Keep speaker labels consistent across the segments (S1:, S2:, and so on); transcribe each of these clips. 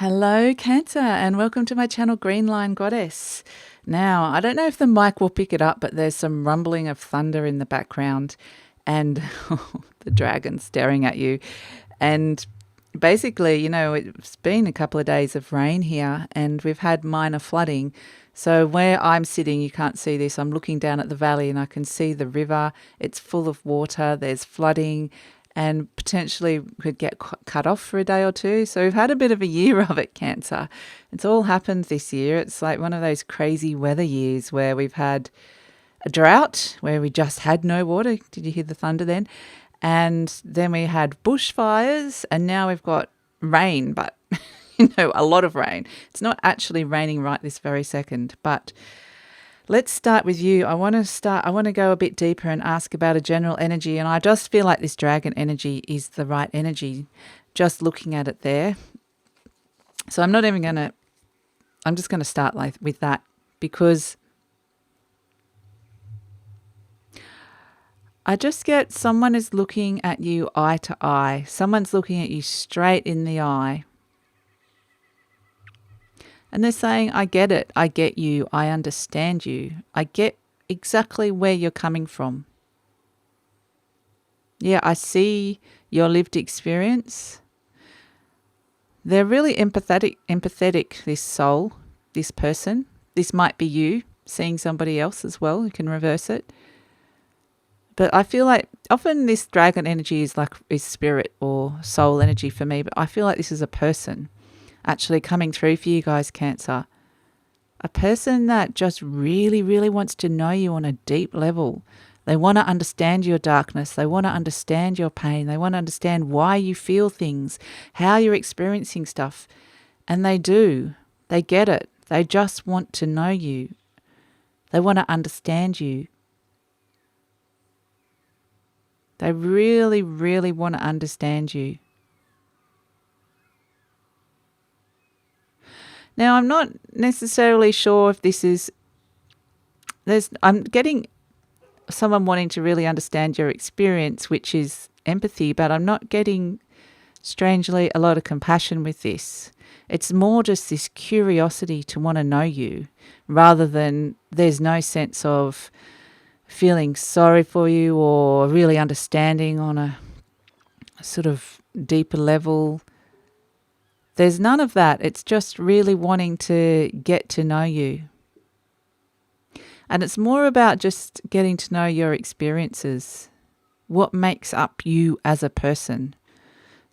S1: Hello Cancer and welcome to my channel GreenLion Goddess. Now, I don't know if the mic will pick it up, but there's some rumbling of thunder in the background and the dragon staring at you. And basically, it's been a couple of days of rain here and we've had minor flooding. So where I'm sitting, you can't see this, I'm looking down at the valley and I can see the river. It's full of water, there's flooding, and potentially could get cut off for a day or two. So we've had a bit of a year of it, Cancer. It's all happened this year. It's like one of those crazy weather years where we've had a drought, where we just had no water. Did you hear the thunder then? And then we had bushfires, and now we've got rain, but a lot of rain. It's not actually raining right this very second, but let's start with you. I want to go a bit deeper and ask about a general energy. And I just feel like this dragon energy is the right energy, just looking at it there. So I'm just going to start with that, because I just get someone is looking at you eye to eye. Someone's looking at you straight in the eye. And they're saying, I get it, I get you, I understand you, I get exactly where you're coming from. Yeah, I see your lived experience. They're really empathetic, this soul, this person. This might be you seeing somebody else as well. You can reverse it. But I feel like often this dragon energy is spirit or soul energy for me, but I feel like this is a person actually coming through for you guys, Cancer. A person that just really, really wants to know you on a deep level. They want to understand your darkness. They want to understand your pain. They want to understand why you feel things, how you're experiencing stuff. And they do. They get it. They just want to know you. They want to understand you. They really, really want to understand you. Now, I'm not necessarily sure if this is, I'm getting someone wanting to really understand your experience, which is empathy, but I'm not getting, strangely, a lot of compassion with this. It's more just this curiosity to want to know you, rather than there's no sense of feeling sorry for you or really understanding on a sort of deeper level. There's none of that. It's just really wanting to get to know you. And it's more about just getting to know your experiences. What makes up you as a person.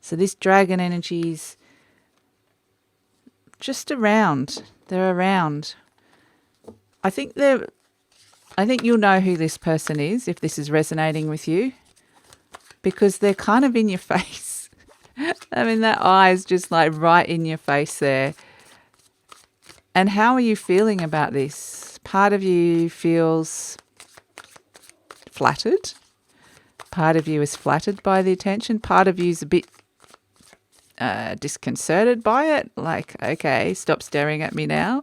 S1: So this dragon energy is just around. They're around. I think you'll know who this person is if this is resonating with you, because they're kind of in your face. I mean, that eye is just like right in your face there. And how are you feeling about this? Part of you feels flattered. Part of you is flattered by the attention. Part of you is a bit disconcerted by it. Like, okay, stop staring at me now.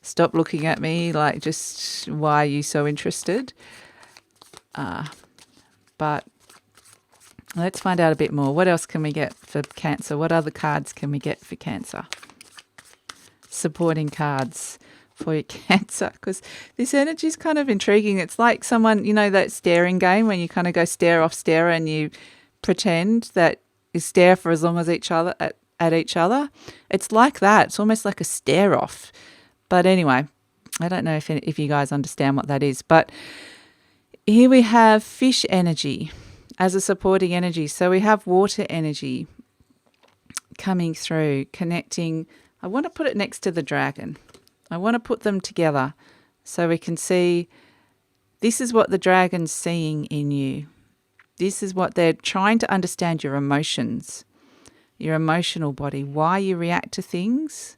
S1: Stop looking at me. Like, just why are you so interested? But let's find out a bit more. What else can we get for Cancer? What other cards can we get for Cancer? Supporting cards for your Cancer, because this energy is kind of intriguing. It's like someone, that staring game when you kind of go stare off stare and you pretend that you stare for as long as at each other. It's like that. It's almost like a stare off. But anyway, I don't know if you guys understand what that is. But here we have fish energy as a supporting energy. So we have water energy coming through, connecting. I want to put it next to the dragon. I want to put them together so we can see this is what the dragon's seeing in you. This is what they're trying to understand, your emotions, your emotional body, why you react to things.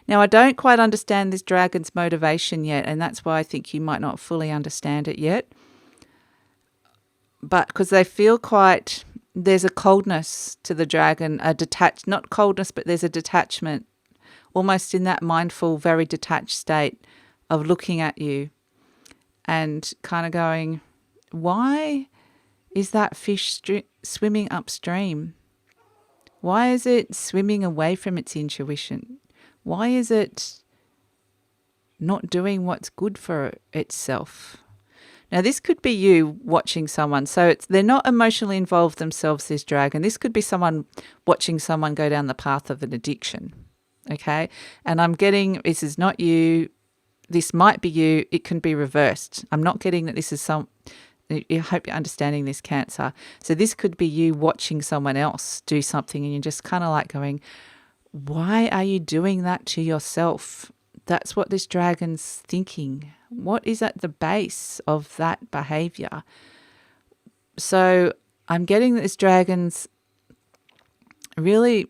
S1: Now, I don't quite understand this dragon's motivation yet, and that's why I think you might not fully understand it yet. But because they feel there's a coldness to the dragon, not coldness, but there's a detachment, almost in that mindful, very detached state of looking at you and kind of going, why is that fish swimming upstream? Why is it swimming away from its intuition? Why is it not doing what's good for itself? Now, this could be you watching someone. So they're not emotionally involved themselves, this dragon. This could be someone watching someone go down the path of an addiction. Okay? And I'm getting, this is not you. This might be you. It can be reversed. I'm not getting that this is I hope you're understanding this, Cancer. So this could be you watching someone else do something and you're just kind of like going, why are you doing that to yourself? That's what this dragon's thinking. What is at the base of that behavior? So I'm getting that this dragon's really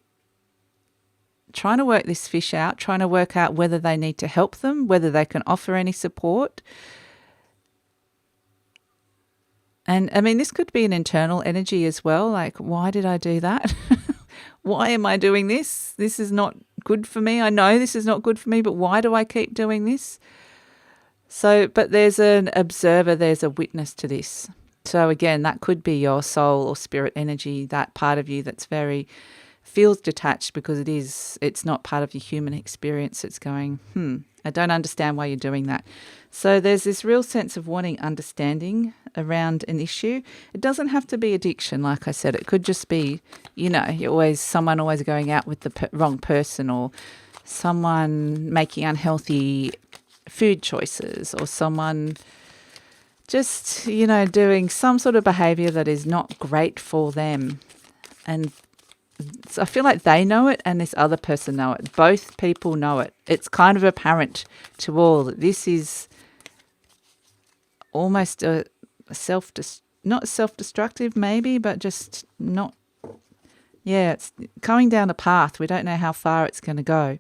S1: trying to work this fish out, trying to work out whether they need to help them, whether they can offer any support. And I mean, this could be an internal energy as well. Like, why did I do that? Why am I doing this? This is not good for me. I know this is not good for me, but why do I keep doing this? So, but there's an observer, there's a witness to this. So again, that could be your soul or spirit energy, that part of you that's feels detached because it's not part of your human experience. It's going, I don't understand why you're doing that. So there's this real sense of wanting understanding around an issue. It doesn't have to be addiction, like I said. It could just be, someone always going out with the wrong person, or someone making unhealthy food choices, or someone just, doing some sort of behavior that is not great for them. And so I feel like they know it and this other person know it. Both people know it. It's kind of apparent to all that this is almost a not self-destructive maybe, but just not, it's coming down a path. We don't know how far it's going to go.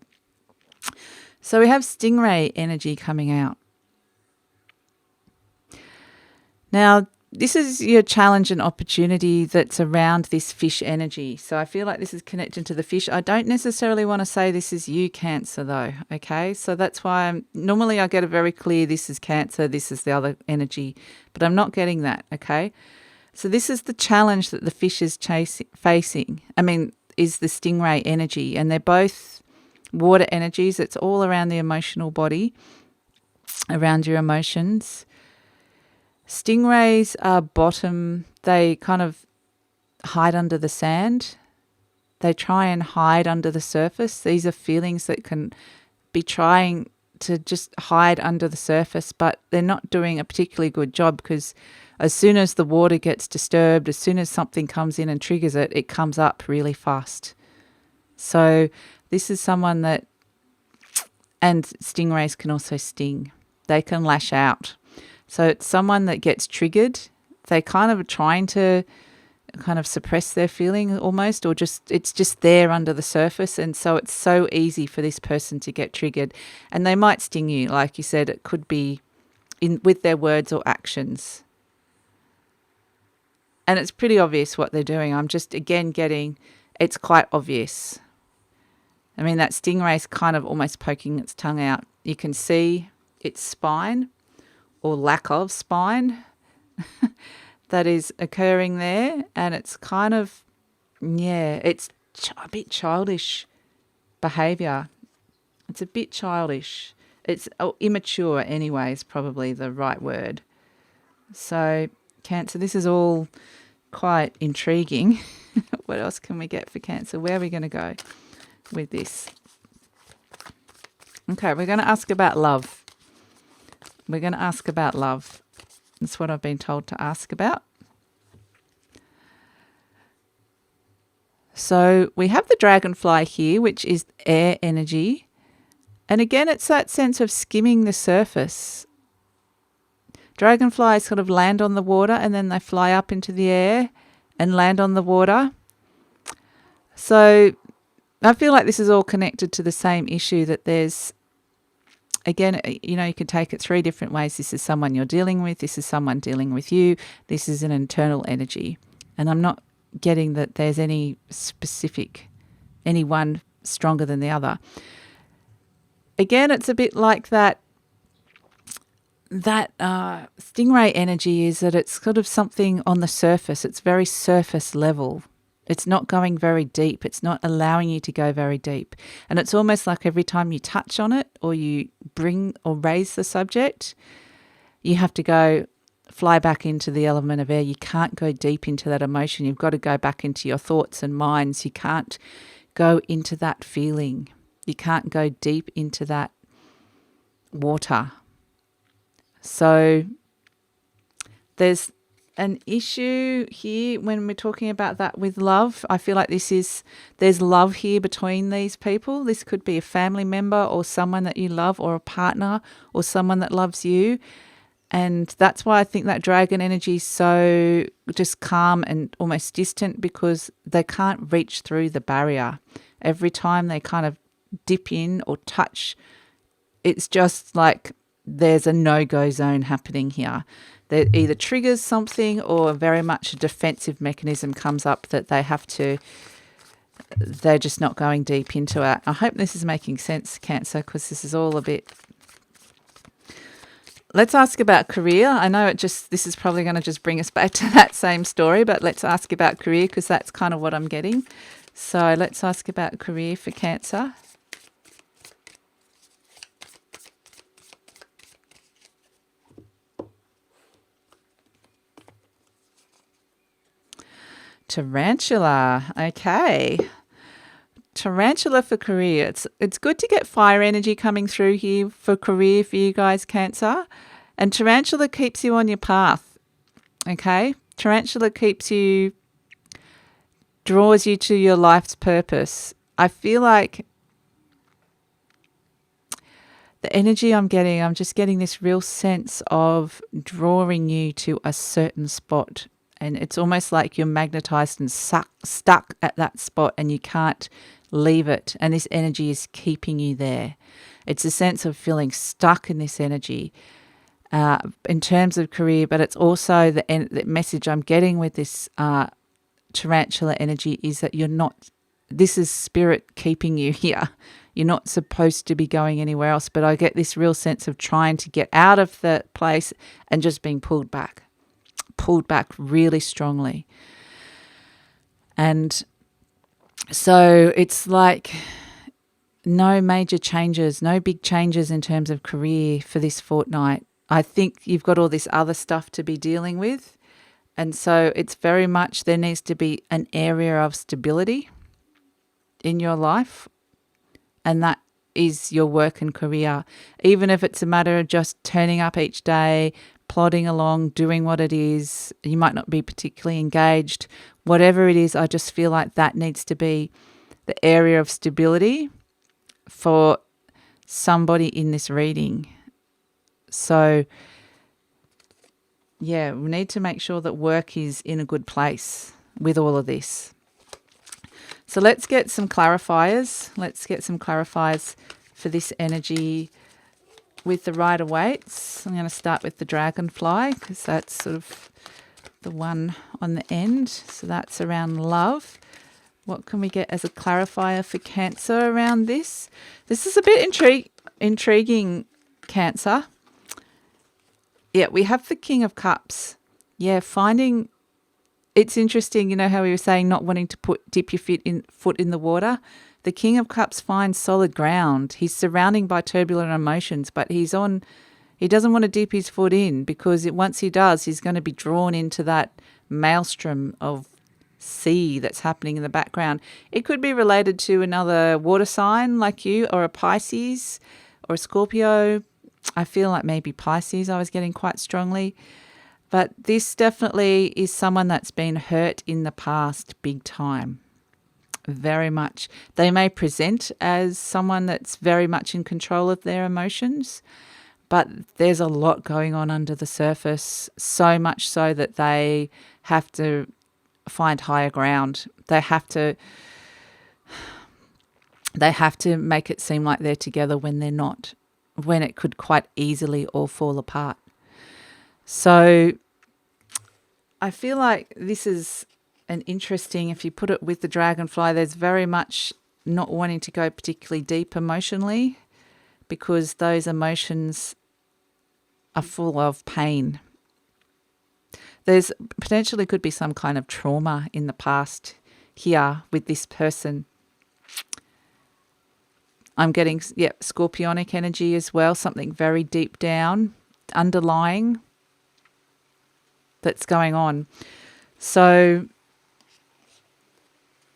S1: So we have Stingray energy coming out. Now, this is your challenge and opportunity that's around this fish energy. So I feel like this is connected to the fish. I don't necessarily want to say this is you, Cancer, though. Okay, so that's why normally I get a very clear, this is Cancer, this is the other energy, but I'm not getting that. Okay, so this is the challenge that the fish is facing. Is the Stingray energy, and they're both water energies. It's all around the emotional body, around your emotions. Stingrays are bottom. They kind of hide under the sand. They try and hide under the surface. These are feelings that can be trying to just hide under the surface, but they're not doing a particularly good job, because as soon as the water gets disturbed, as soon as something comes in and triggers it, it comes up really fast. So this is someone that, and stingrays can also sting. They can lash out. So it's someone that gets triggered. They kind of are trying to kind of suppress their feeling almost, or it's just there under the surface. And so it's so easy for this person to get triggered. And they might sting you. Like you said, it could be with their words or actions. And it's pretty obvious what they're doing. I'm just, again, getting, it's quite obvious. That stingray's kind of almost poking its tongue out. You can see its spine, or lack of spine, that is occurring there. And it's kind of, it's a bit childish behaviour. It's a bit childish. It's immature anyway is probably the right word. So Cancer, this is all quite intriguing. What else can we get for Cancer? Where are we going to go with this? Okay, we're going to ask about love. We're going to ask about love. That's what I've been told to ask about. So we have the dragonfly here, which is air energy. And again, it's that sense of skimming the surface. Dragonflies sort of land on the water and then they fly up into the air and land on the water. So I feel like this is all connected to the same issue, that there's, again, you can take it 3 different ways. This is someone you're dealing with. This is someone dealing with you. This is an internal energy. And I'm not getting that there's any one stronger than the other. Again, it's a bit like that stingray energy is that it's sort of something on the surface. It's very surface level. It's not going very deep. It's not allowing you to go very deep. And it's almost like every time you touch on it or you bring or raise the subject, you have to go fly back into the element of air. You can't go deep into that emotion. You've got to go back into your thoughts and minds. You can't go into that feeling. You can't go deep into that water. So there's an issue here when we're talking about that with love. I feel like there's love here between these people. This could be a family member or someone that you love, or a partner or someone that loves you. And that's why I think that dragon energy is so just calm and almost distant, because they can't reach through the barrier. Every time they kind of dip in or touch, it's just like there's a no-go zone happening here. That either triggers something, or very much a defensive mechanism comes up that they're just not going deep into it. I hope this is making sense, Cancer, because this is all a bit... Let's ask about career. I know this is probably going to just bring us back to that same story, but let's ask about career, because that's kind of what I'm getting. So let's ask about career for Cancer. Tarantula. Okay. Tarantula for career. It's good to get fire energy coming through here for career for you guys, Cancer. And Tarantula keeps you on your path. Okay? Tarantula draws you to your life's purpose. I feel like the energy I'm just getting this real sense of drawing you to a certain spot. And it's almost like you're magnetized and stuck at that spot and you can't leave it. And this energy is keeping you there. It's a sense of feeling stuck in this energy in terms of career, but it's also the message I'm getting with this tarantula energy is that this is spirit keeping you here. You're not supposed to be going anywhere else, but I get this real sense of trying to get out of the place and just being pulled back really strongly. And so it's like no major changes, no big changes in terms of career for this fortnight. I think you've got all this other stuff to be dealing with. And so it's very much there needs to be an area of stability in your life. And that is your work and career. Even if it's a matter of just turning up each day, plodding along, doing what it is. You might not be particularly engaged. Whatever it is, I just feel like that needs to be the area of stability for somebody in this reading. So, yeah, we need to make sure that work is in a good place with all of this. So let's get some clarifiers. Let's get some clarifiers for this energy with the Rider Waite. I'm going to start with the Dragonfly because that's sort of the one on the end. So that's around love. What can we get as a clarifier for Cancer around this? This is a bit intriguing, Cancer. Yeah, we have the King of Cups. Yeah, it's interesting, you know how we were saying not wanting to dip your foot in the water. The King of Cups finds solid ground. He's surrounded by turbulent emotions, but he doesn't want to dip his foot in because once he does, he's going to be drawn into that maelstrom of sea that's happening in the background. It could be related to another water sign like you, or a Pisces or a Scorpio. I feel like maybe Pisces I was getting quite strongly. But this definitely is someone that's been hurt in the past big time. Very much. They may present as someone that's very much in control of their emotions, but there's a lot going on under the surface, so much so that they have to find higher ground. They have to make it seem like they're together when they're not, when it could quite easily all fall apart. So I feel like this is an interesting, if you put it with the Dragonfly, there's very much not wanting to go particularly deep emotionally because those emotions are full of pain. There's potentially could be some kind of trauma in the past here with this person. I'm getting, scorpionic energy as well, something very deep down, underlying that's going on. So,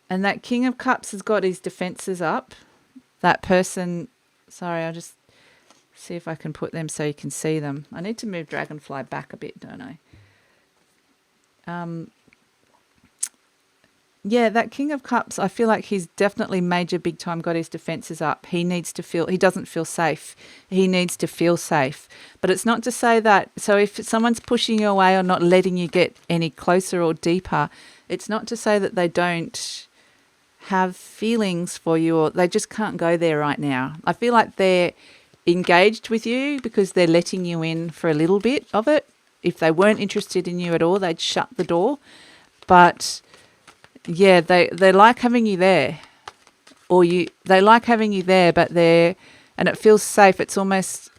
S1: and that King of Cups has got his defenses up. That person, sorry, I'll just see if I can put them so you can see them. I need to move Dragonfly back a bit, don't I? Yeah, that King of Cups, I feel like he's definitely major big time got his defenses up. He doesn't feel safe. He needs to feel safe. But it's not to say that, so if someone's pushing you away or not letting you get any closer or deeper, it's not to say that they don't have feelings for you or they just can't go there right now. I feel like they're engaged with you because they're letting you in for a little bit of it. If they weren't interested in you at all, they'd shut the door. But yeah, they like having you there, they like having you there, but and it feels safe. It's almost,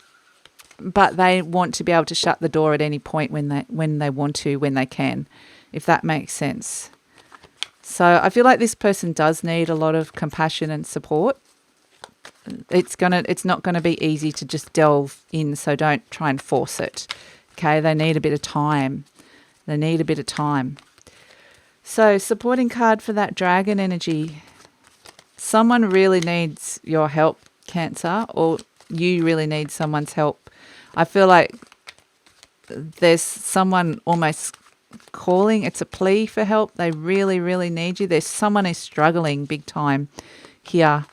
S1: but they want to be able to shut the door at any point when they want to, when they can, if that makes sense. So I feel like this person does need a lot of compassion and support. It's not gonna be easy to just delve in, so don't try and force it. Okay, they need a bit of time. So, supporting card for that dragon energy. Someone really needs your help, Cancer, or you really need someone's help. I feel like there's someone almost calling. It's a plea for help. They really, really need you. There's someone who's struggling big time here.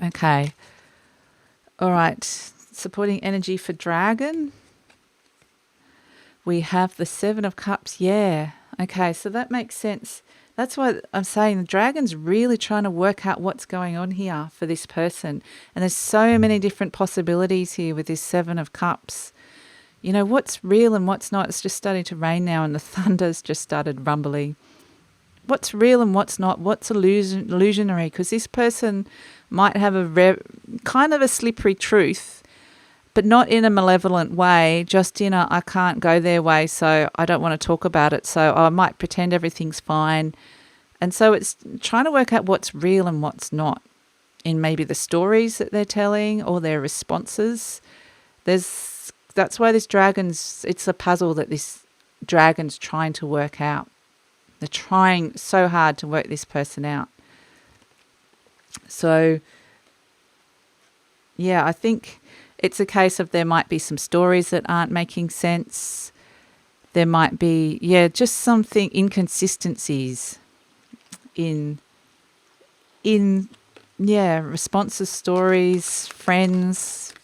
S1: Okay. All right. Supporting energy for dragon. We have the Seven of Cups. Yeah. Okay, so that makes sense. That's why I'm saying the dragon's really trying to work out what's going on here for this person. And there's so many different possibilities here with this Seven of Cups. You know, what's real and what's not. It's just starting to rain now and the thunder's just started rumbling. What's real and what's not? What's illusionary? Because this person might have kind of a slippery truth, but not in a malevolent way, just in a I can't go their way, so I don't want to talk about it, so I might pretend everything's fine. And so it's trying to work out what's real and what's not in maybe the stories that they're telling or their responses. That's why it's a puzzle that this dragon's trying to work out. They're trying so hard to work this person out. So, yeah, I think it's a case of there might be some stories that aren't making sense. There might be, just something, inconsistencies in responses, stories, friends.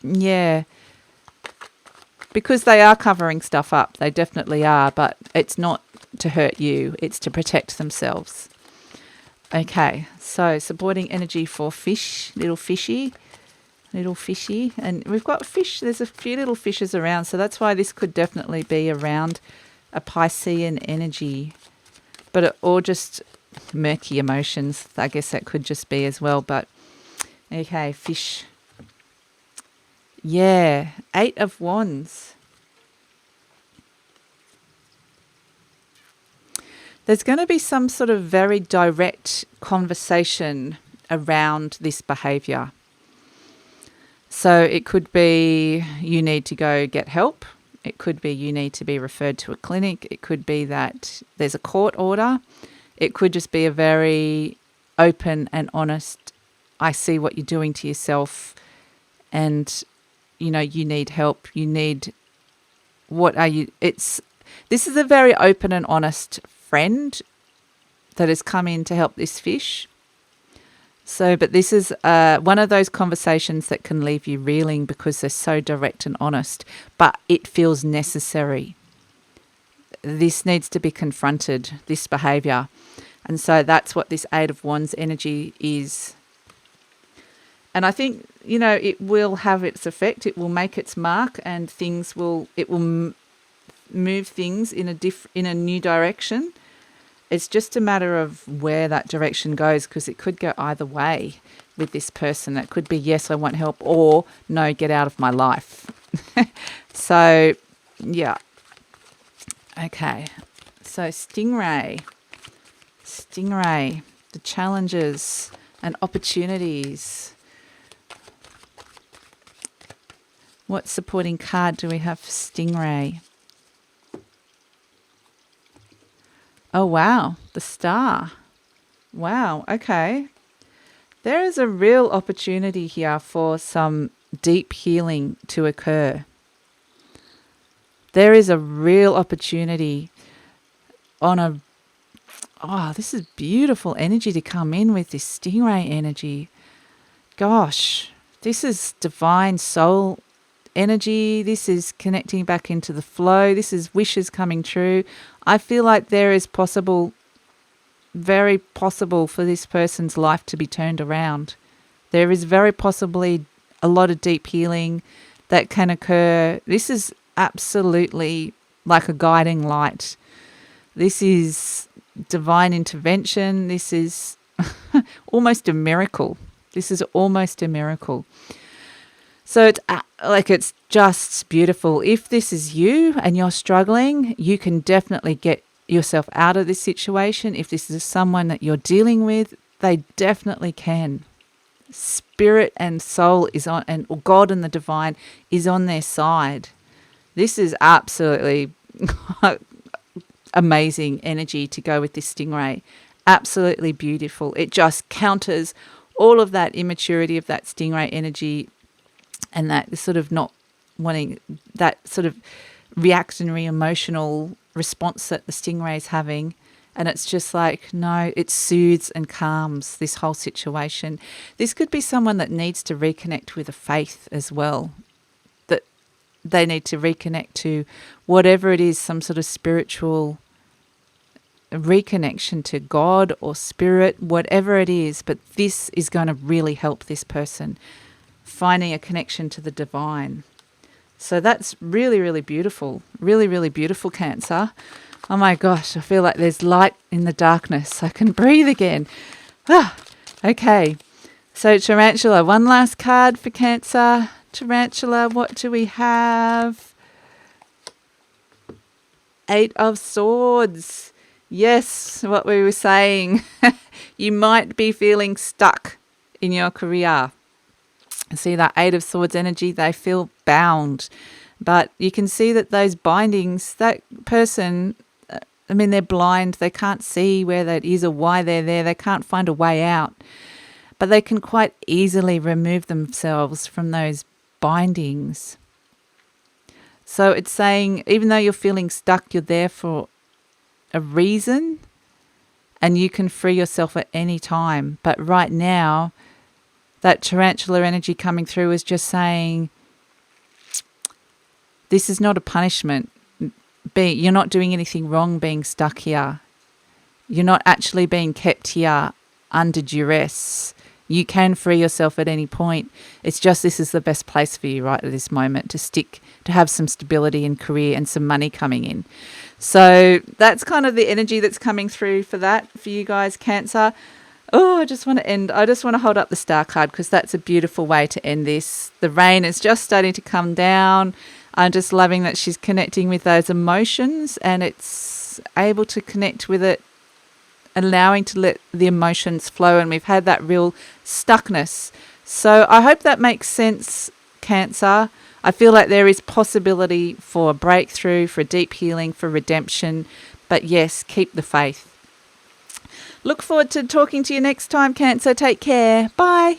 S1: Yeah. Because they are covering stuff up. They definitely are, but it's not to hurt you. It's to protect themselves. Okay, so supporting energy for fish, little fishy. And we've got fish. There's a few little fishes around, so that's why this could definitely be around a Piscean energy, or just murky emotions. I guess that could just be as well. But okay, fish. Yeah, 8 of Wands. There's going to be some sort of very direct conversation around this behaviour. So it could be you need to go get help. It could be you need to be referred to a clinic. It could be that there's a court order. It could just be a very open and honest, I see what you're doing to yourself and, you need help. This is a very open and honest friend that has come in to help this fish. So, but this is one of those conversations that can leave you reeling because they're so direct and honest, but it feels necessary. This needs to be confronted, this behaviour. And so that's what this 8 of Wands energy is. And I think, it will have its effect. It will make its mark and it will move things in a new direction. It's just a matter of where that direction goes because it could go either way with this person. It could be, yes, I want help, or no, get out of my life. So, yeah. Okay. So, Stingray. Stingray, the challenges and opportunities. What supporting card do we have for Stingray? Oh, wow. The Star. Wow. Okay. There is a real opportunity here for some deep healing to occur. There is a real opportunity on a... Oh, this is beautiful energy to come in with this Stingray energy. Gosh, this is divine soul energy. This is connecting back into the flow. This is wishes coming true. I feel like there is very possible for this person's life to be turned around. There is very possibly a lot of deep healing that can occur. This is absolutely like a guiding light. This is divine intervention. This is almost a miracle. This is almost a miracle. So it's just beautiful. If this is you and you're struggling, you can definitely get yourself out of this situation. If this is someone that you're dealing with, they definitely can. Spirit and soul is on, and God and the divine is on their side. This is absolutely amazing energy to go with this Stingray. Absolutely beautiful. It just counters all of that immaturity of that Stingray energy and that sort of not wanting, that sort of reactionary emotional response that the Stingray is having. And it's just like, no, it soothes and calms this whole situation. This could be someone that needs to reconnect with a faith as well. That they need to reconnect to whatever it is, some sort of spiritual reconnection to God or spirit, whatever it is. But this is going to really help this person finding a connection to the divine. So that's really, really beautiful. Really, really beautiful, Cancer. Oh my gosh, I feel like there's light in the darkness. I can breathe again. Okay. So Tarantula, one last card for Cancer. Tarantula, what do we have? 8 of Swords. Yes, what we were saying. You might be feeling stuck in your career. See that 8 of Swords energy, they feel bound. But you can see that those bindings, that person, I mean, they're blind. They can't see where that is or why they're there. They can't find a way out. But they can quite easily remove themselves from those bindings. So it's saying, even though you're feeling stuck, you're there for a reason and you can free yourself at any time. But right now, that tarantula energy coming through is just saying, this is not a punishment. You're not doing anything wrong being stuck here. You're not actually being kept here under duress. You can free yourself at any point. It's just this is the best place for you right at this moment to have some stability in career and some money coming in. So that's kind of the energy that's coming through for that for you guys, Cancer. Oh, I just want to hold up the Star card because that's a beautiful way to end this. The rain is just starting to come down. I'm just loving that she's connecting with those emotions and it's able to connect with it, allowing to let the emotions flow. And we've had that real stuckness. So I hope that makes sense, Cancer. I feel like there is possibility for a breakthrough, for deep healing, for redemption. But yes, keep the faith. Look forward to talking to you next time, Cancer. Take care. Bye.